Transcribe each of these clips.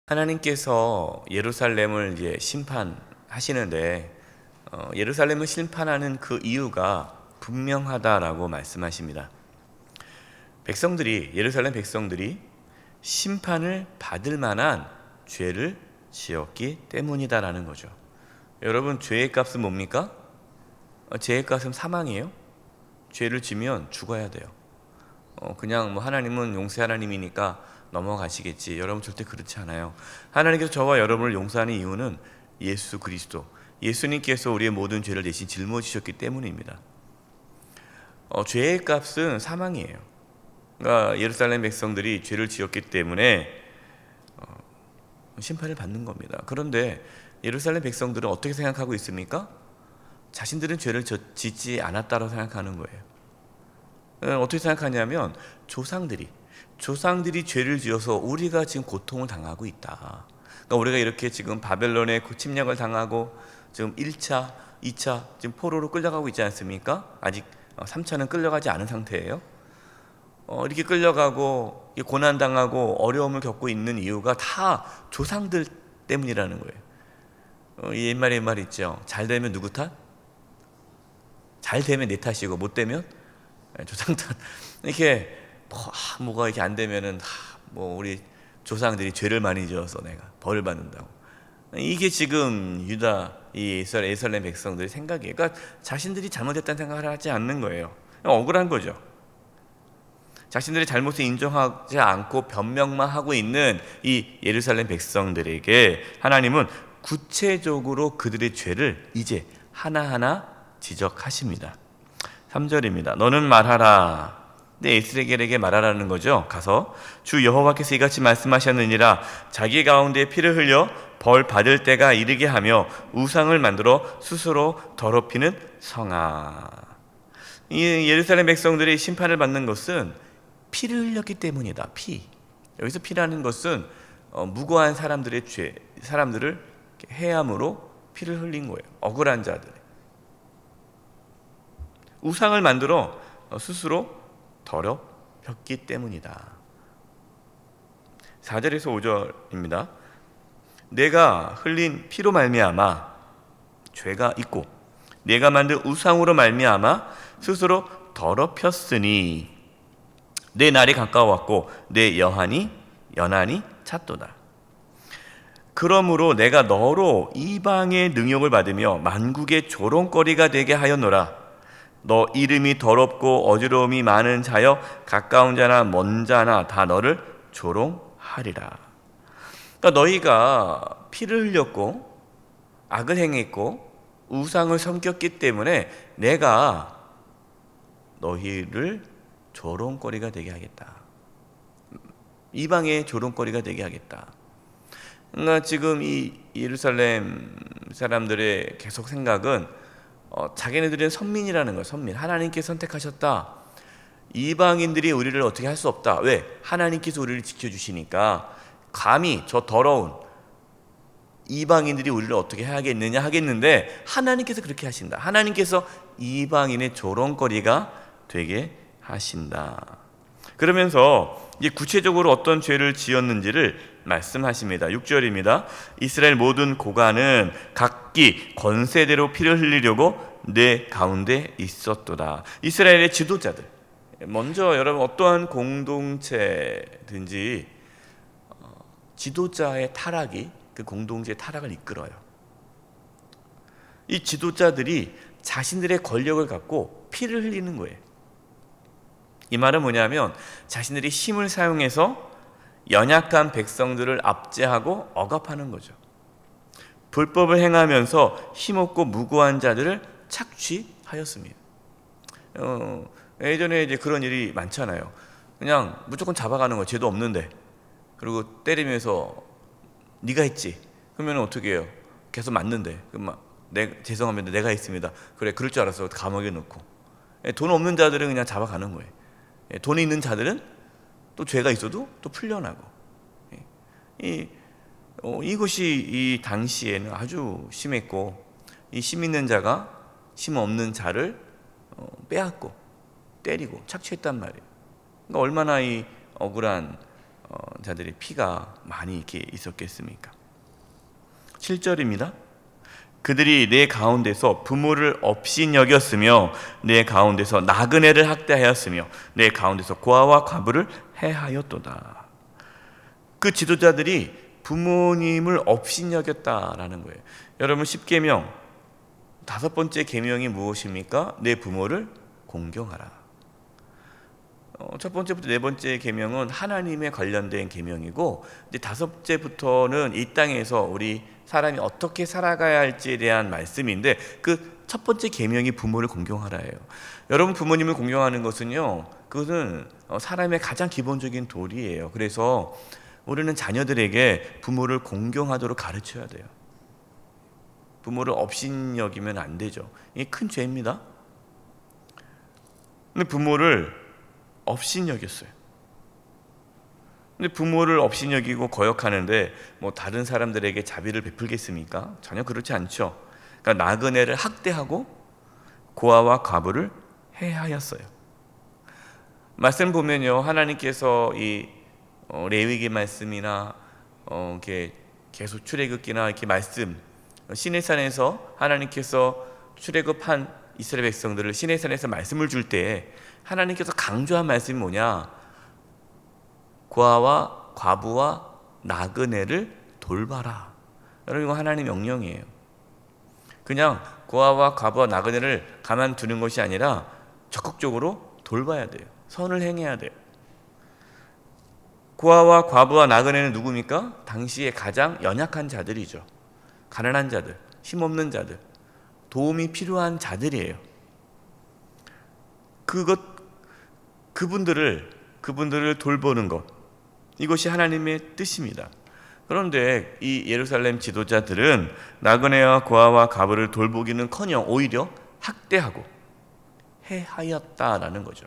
하나님께서 예루살렘을 이제 심판하시는데 예루살렘을 심판하는 그 이유가 분명하다라고 말씀하십니다. 예루살렘 백성들이 심판을 받을 만한 죄를 지었기 때문이다라는 거죠. 여러분, 죄의 값은 뭡니까? 죄의 값은 사망이에요. 죄를 지면 죽어야 돼요. 그냥 하나님은 용서 하나님이니까 넘어가시겠지. 여러분, 절대 그렇지 않아요. 하나님께서 저와 여러분을 용서하는 이유는 예수 그리스도, 예수님께서 우리의 모든 죄를 대신 짊어지셨기 때문입니다. 죄의 값은 사망이에요. 그러니까 예루살렘 백성들이 죄를 지었기 때문에 심판을 받는 겁니다. 그런데 예루살렘 백성들은 어떻게 생각하고 있습니까? 자신들은 죄를 짓지 않았다고 생각하는 거예요. 어떻게 생각하냐면 조상들이 죄를 지어서 우리가 지금 고통을 당하고 있다. 그러니까 우리가 이렇게 지금 바벨론의 침략을 당하고 지금 1차, 2차 지금 포로로 끌려가고 있지 않습니까? 아직 3차는 끌려가지 않은 상태예요. 이렇게 끌려가고 고난당하고 어려움을 겪고 있는 이유가 다 조상들 때문이라는 거예요. 옛말에 말 있죠. 잘 되면 누구 탓? 잘 되면 내 탓이고 못 되면 조상 탓. 이렇게 뭐가 이렇게 안 되면은 우리 조상들이 죄를 많이 지어서 내가 벌을 받는다고. 이게 지금 예루살렘 백성들의 생각이에요. 그러니까 자신들이 잘못했다는 생각을 하지 않는 거예요. 억울한 거죠. 자신들의 잘못을 인정하지 않고 변명만 하고 있는 이 예루살렘 백성들에게 하나님은 구체적으로 그들의 죄를 이제 하나하나 지적하십니다. 3절입니다. 너는 말하라. 에스겔에게 말하라는 거죠. 가서 주 여호와께서 이같이 말씀하셨느니라. 자기 가운데 피를 흘려 벌 받을 때가 이르게 하며 우상을 만들어 스스로 더럽히는 성아. 이 예루살렘 백성들이 심판을 받는 것은 피를 흘렸기 때문이다. 여기서 피라는 것은 무고한 사람들의 죄, 사람들을 해함으로 피를 흘린 거예요. 억울한 자들. 우상을 만들어 스스로 더럽혔기 때문이다. 4절에서 5절입니다. 내가 흘린 피로 말미암아 죄가 있고 내가 만든 우상으로 말미암아 스스로 더럽혔으니 내 날이 가까웠고 내 연한이 찼도다. 그러므로 내가 너로 이방의 능욕을 받으며 만국의 조롱거리가 되게 하였노라. 너 이름이 더럽고 어지러움이 많은 자여 가까운 자나 먼 자나 다 너를 조롱하리라. 그러니까 너희가 피를 흘렸고 악을 행했고 우상을 섬겼기 때문에 내가 너희를 조롱거리가 되게 하겠다. 이방의 조롱거리가 되게 하겠다. 그러니까 지금 이 예루살렘 사람들의 계속 생각은 자기네들은 선민이라는 거예요. 선민. 하나님께 선택하셨다. 이방인들이 우리를 어떻게 할 수 없다. 왜? 하나님께서 우리를 지켜주시니까 감히 저 더러운 이방인들이 우리를 어떻게 해야겠느냐 하겠는데 하나님께서 그렇게 하신다. 하나님께서 이방인의 조롱거리가 되게 하신다. 그러면서 이제 구체적으로 어떤 죄를 지었는지를 말씀하십니다. 6절입니다. 이스라엘 모든 고관은 각기 권세대로 피를 흘리려고 내 가운데 있었도다. 이스라엘의 지도자들. 먼저 여러분, 어떠한 공동체든지 지도자의 타락이 그 공동체의 타락을 이끌어요. 이 지도자들이 자신들의 권력을 갖고 피를 흘리는 거예요. 이 말은 뭐냐면 자신들이 힘을 사용해서 연약한 백성들을 압제하고 억압하는 거죠. 불법을 행하면서 힘없고 무고한 자들을 착취하였습니다. 예전에 이제 그런 일이 많잖아요. 그냥 무조건 잡아가는 거, 죄도 없는데. 그리고 때리면서 네가 했지. 그러면 어떻게 해요? 계속 맞는데. 죄송합니다. 내가 했습니다. 그래, 그럴 줄 알았어. 감옥에 넣고. 돈 없는 자들은 그냥 잡아가는 거예요. 돈이 있는 자들은 또 죄가 있어도 또 풀려나고. 이것이 이 당시에는 아주 심했고, 이 힘 있는 자가 힘 없는 자를 빼앗고 때리고 착취했단 말이에요. 그러니까 얼마나 이 억울한 자들의 피가 많이 이렇게 있었겠습니까? 7절입니다. 그들이 내 가운데서 부모를 업신여겼으며 내 가운데서 나그네를 학대하였으며 내 가운데서 고아와 과부를 해하였도다. 그 지도자들이 부모님을 업신여겼다라는 거예요. 여러분, 10계명 5번째 계명이 무엇입니까? 내 부모를 공경하라. 첫 번째부터 네 번째 계명은 하나님에 관련된 계명이고, 이제 5제부터는 이 땅에서 우리 사람이 어떻게 살아가야 할지에 대한 말씀인데, 그 첫 번째 계명이 부모를 공경하라예요. 여러분, 부모님을 공경하는 것은요, 그것은 사람의 가장 기본적인 도리예요. 그래서 우리는 자녀들에게 부모를 공경하도록 가르쳐야 돼요. 부모를 업신여기면 안 되죠. 이게 큰 죄입니다. 근데 부모를 업신여겼어요. 근데 부모를 업신여기고 거역하는데 뭐 다른 사람들에게 자비를 베풀겠습니까? 전혀 그렇지 않죠. 그러니까 나그네를 학대하고 고아와 과부를 해하였어요. 말씀 보면요, 하나님께서 이 레위기 말씀이나 이렇게 계속 출애굽기나 이렇게 말씀, 시내산에서 하나님께서 출애굽한 이스라엘 백성들을 시내산에서 말씀을 줄 때 하나님께서 강조한 말씀이 뭐냐? 고아와 과부와 나그네를 돌봐라. 여러분, 이거 하나님의 명령이에요. 그냥 고아와 과부와 나그네를 가만두는 것이 아니라 적극적으로 돌봐야 돼요. 선을 행해야 돼요. 고아와 과부와 나그네는 누굽니까? 당시에 가장 연약한 자들이죠. 가난한 자들, 힘없는 자들, 도움이 필요한 자들이에요. 그분들을 돌보는 것, 이것이 하나님의 뜻입니다. 그런데 이 예루살렘 지도자들은 나그네와 고아와 과부를 돌보기는커녕 오히려 학대하고 해하였다라는 거죠.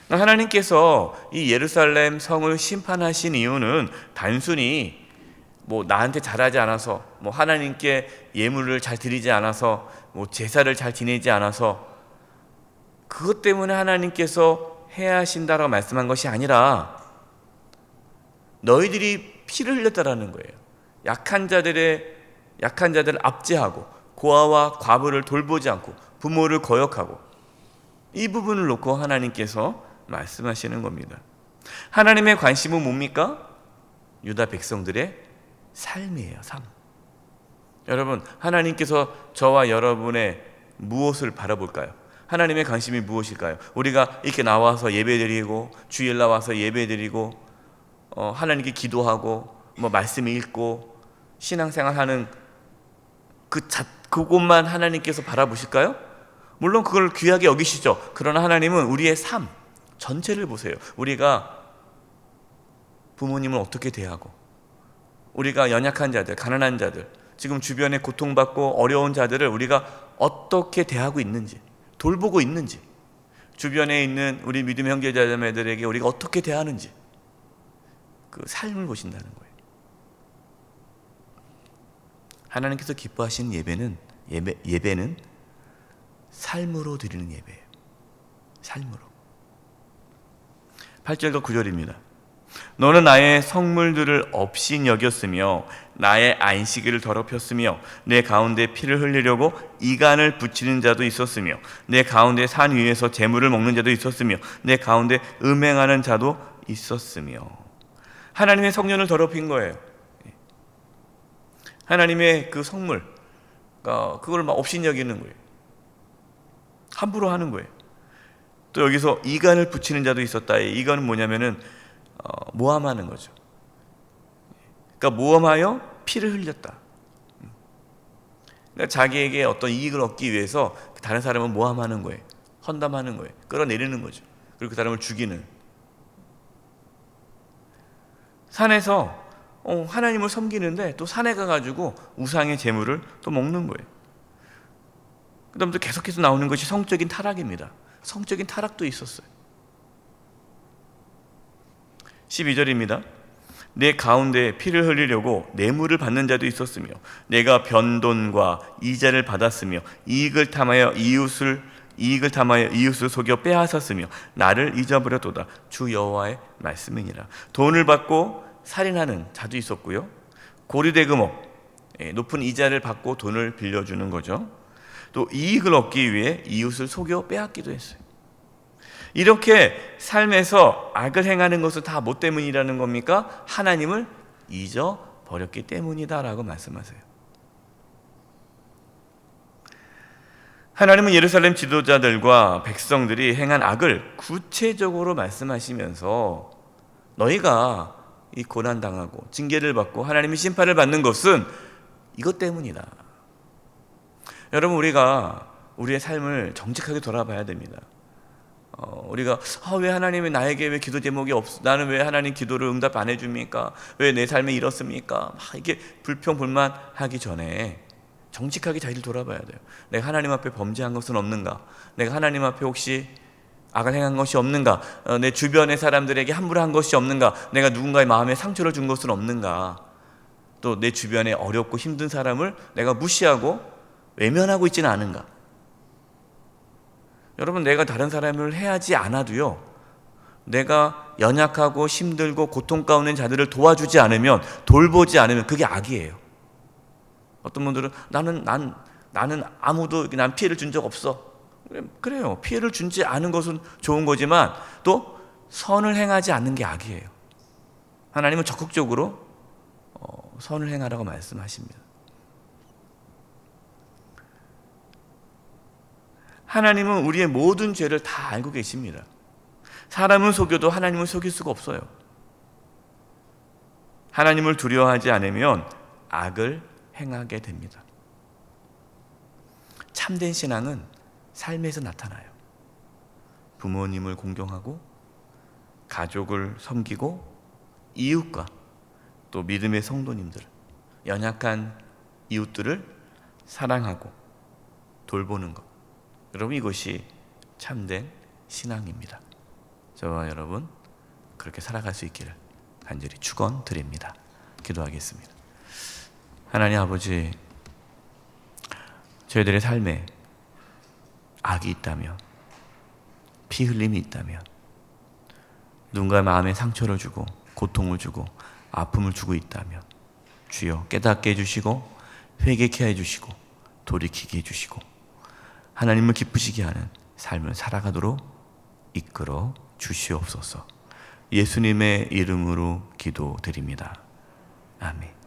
하나님께서 이 예루살렘 성을 심판하신 이유는 단순히 뭐 나한테 잘하지 않아서, 뭐 하나님께 예물을 잘 드리지 않아서, 뭐 제사를 잘 지내지 않아서 그것 때문에 하나님께서 해하신다라고 말씀한 것이 아니라 너희들이 피를 흘렸다라는 거예요. 약한 자들을 압제하고 고아와 과부를 돌보지 않고 부모를 거역하고, 이 부분을 놓고 하나님께서 말씀하시는 겁니다. 하나님의 관심은 뭡니까? 유다 백성들의 삶이에요. 삶. 여러분, 하나님께서 저와 여러분의 무엇을 바라볼까요? 하나님의 관심이 무엇일까요? 우리가 이렇게 나와서 예배드리고, 주일 나와서 예배드리고, 하나님께 기도하고, 뭐 말씀 읽고, 신앙생활하는 그곳만 하나님께서 바라보실까요? 물론 그걸 귀하게 여기시죠. 그러나 하나님은 우리의 삶 전체를 보세요. 우리가 부모님을 어떻게 대하고, 우리가 연약한 자들, 가난한 자들, 지금 주변에 고통받고 어려운 자들을 우리가 어떻게 대하고 있는지, 돌보고 있는지, 주변에 있는 우리 믿음 형제자매들에게 우리가 어떻게 대하는지, 그 삶을 보신다는 거예요. 하나님께서 기뻐하시는 예배는 삶으로 드리는 예배예요. 삶으로. 8절과 9절입니다. 너는 나의 성물들을 업신여겼으며 나의 안식일을 더럽혔으며 내 가운데 피를 흘리려고 이간을 붙이는 자도 있었으며 내 가운데 산 위에서 재물을 먹는 자도 있었으며 내 가운데 음행하는 자도 있었으며. 하나님의 성전을 더럽힌 거예요. 하나님의 그 성물, 그걸 막 업신여기는 거예요. 함부로 하는 거예요. 또 여기서 이간을 붙이는 자도 있었다. 이간은 뭐냐면은 모함하는 거죠. 그러니까 모함하여 피를 흘렸다. 그러니까 자기에게 어떤 이익을 얻기 위해서 다른 사람을 모함하는 거예요. 헌담하는 거예요. 끌어내리는 거죠. 그리고 그 사람을 죽이는. 산에서 하나님을 섬기는데 또 산에 가가지고 우상의 재물을 또 먹는 거예요. 그 다음에 또 계속해서 나오는 것이 성적인 타락입니다. 성적인 타락도 있었어요. 12절입니다. 내 가운데 피를 흘리려고 뇌물을 받는 자도 있었으며 내가 변돈과 이자를 받았으며 이익을 탐하여 이익을 탐하여 이웃을 속여 빼앗았으며 나를 잊어버렸도다. 주 여호와의 말씀이니라. 돈을 받고 살인하는 자도 있었고요. 고리대금업, 높은 이자를 받고 돈을 빌려주는 거죠. 또 이익을 얻기 위해 이웃을 속여 빼앗기도 했어요. 이렇게 삶에서 악을 행하는 것은 다 뭐 때문이라는 겁니까? 하나님을 잊어버렸기 때문이다라고 말씀하세요. 하나님은 예루살렘 지도자들과 백성들이 행한 악을 구체적으로 말씀하시면서 너희가 이 고난당하고 징계를 받고 하나님의 심판을 받는 것은 이것 때문이다. 여러분, 우리가 우리의 삶을 정직하게 돌아봐야 됩니다. 우리가 왜 하나님이 나에게 왜 기도 제목이 없어? 나는 왜 하나님 기도를 응답 안 해줍니까? 왜 내 삶이 이렇습니까? 이게 불평불만하기 전에 정직하게 자기를 돌아봐야 돼요. 내가 하나님 앞에 범죄한 것은 없는가? 내가 하나님 앞에 혹시 악을 행한 것이 없는가? 내 주변의 사람들에게 함부로 한 것이 없는가? 내가 누군가의 마음에 상처를 준 것은 없는가? 또 내 주변에 어렵고 힘든 사람을 내가 무시하고 외면하고 있지는 않은가? 여러분, 내가 다른 사람을 해하지 않아도요, 내가 연약하고 힘들고 고통 가운데 자들을 도와주지 않으면, 돌보지 않으면 그게 악이에요. 어떤 분들은 나는 아무도 난 피해를 준 적 없어. 그래요. 피해를 주지 않은 것은 좋은 거지만 또 선을 행하지 않는 게 악이에요. 하나님은 적극적으로 선을 행하라고 말씀하십니다. 하나님은 우리의 모든 죄를 다 알고 계십니다. 사람은 속여도 하나님을 속일 수가 없어요. 하나님을 두려워하지 않으면 악을 행하게 됩니다. 참된 신앙은 삶에서 나타나요. 부모님을 공경하고 가족을 섬기고 이웃과 또 믿음의 성도님들, 연약한 이웃들을 사랑하고 돌보는 것, 여러분, 이것이 참된 신앙입니다. 저와 여러분 그렇게 살아갈 수 있기를 간절히 축원드립니다. 기도하겠습니다. 하나님 아버지, 저희들의 삶에 악이 있다면, 피 흘림이 있다면, 누군가 마음에 상처를 주고 고통을 주고 아픔을 주고 있다면 주여 깨닫게 해주시고 회개케 해주시고 돌이키게 해주시고 하나님을 기쁘시게 하는 삶을 살아가도록 이끌어 주시옵소서. 예수님의 이름으로 기도드립니다. 아멘.